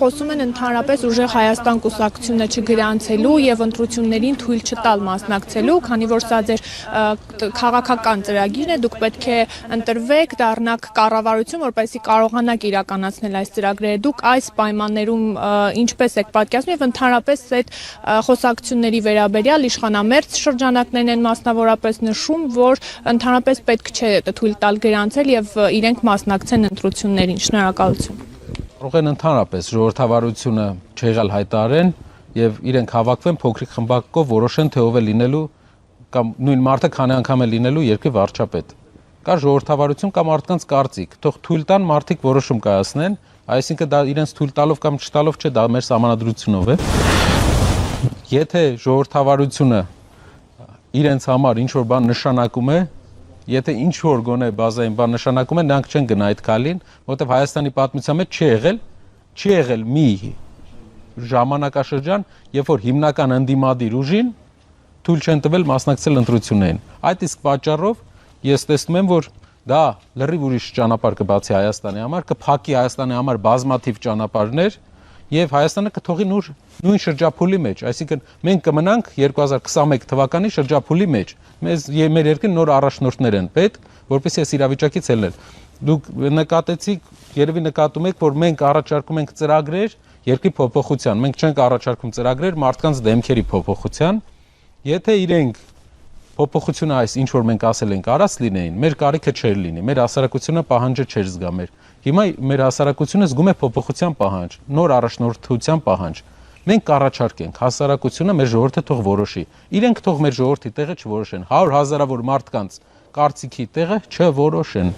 խոսում են ընդհանրապես ուժեղ Հայաստան կուսակցությունը չգրանցելու եւ ընտրություններին թույլ չտալ մասնակցելու, քանի որ սա ձեր քաղաքական ծրագիրն է, դուք պետք է ընտրվեք, դառնաք կառավարություն, որպեսզի կարողանաք իրականացնել այս ծրագրերը։ Դուք այս պայմաններում ինչպես եք պատկերացնում եւ ընդհանրապես այդ խոսակցությունների վերաբերյալ իշխանամերձ շրջանակներն են մասնավորապես նշում, որ ընդհանրապես պետք չէ թույլ տալ գրանցել եւ իրենք մասնակցեն ընտրություններին։ Շնորհակալություն։ Կարող են ընդհանրապես ժողովրդավարությունը չեղալ հայտարարեն եւ իրենք հավաքվեն փոքրիկ խմբակով որոշեն թե ով է լինելու կամ նույն մարդը քանի անգամ է լինելու երկրի վարչապետ։ Կա ժողովրդավարություն կամ մարդկանց կարծիք, թող թույլ տան մարդիկ որոշում կայացնեն, այսինքն դա իրենց թույլ տալով կամ չտալով չէ, դա մեր սահմանադրությունով է։ Եթե ժողովրդավարությունը իրենց համար ինչ որ բան նշանակում է, եթե ինչ որ գոնե բազային բան նշանակում է, նրանք չեն գնա այդ քայլին, որովհետև Հայաստանի պատմության մեջ չի եղել մի ժամանակաշրջան, երբ որ հիմնական ընդդիմադիր ուժին թույլ չեն տվել մասնակցել ընտրություններին։ Այդ իսկ պատճառով ես տեսնում եմ, որ դա լրիվ ուրիշ ճանապարհ կբացի Հայաստանի համար, կփակի Հայաստանի համար բազմաթիվ ճանապարհներ եւ Հայաստանը կթողի նույն շրջափուլի մեջ, այսինքն մենք կմնանք 2021 թվականի շրջափուլի մեջ։ Մեր երկրին նոր առաջնորդներ են պետք, որպեսզի այս իրավիճակից ելնել։ Դուք նկատեցիք, երևի նկատում եք, որ մենք առաջարկում ենք ծրագրեր երկրի փոփոխության, մենք չենք առաջարկում ծրագրեր մարդկանց դեմքերի փոփոխության։ Եթե իրենք փոփոխությունը այս ինչ որ մենք ասել ենք արած լինեին, մեր կարիքը չէր լինի, մեր հասարակությունը պահանջը չէր զգա մեր։ Հիմա մեր հասարակությունը զգում է փոփոխության պահանջ, նոր առաջնորդության պահանջ։ Մենք կառաջարկենք հասարակությունը մեր ժողովուրդը թող որոշի։ Իրենք թող մեր ժողովրդի տեղը չորոշեն, 100 հազարավոր մարդկանց կարծիքի տեղը չորոշեն։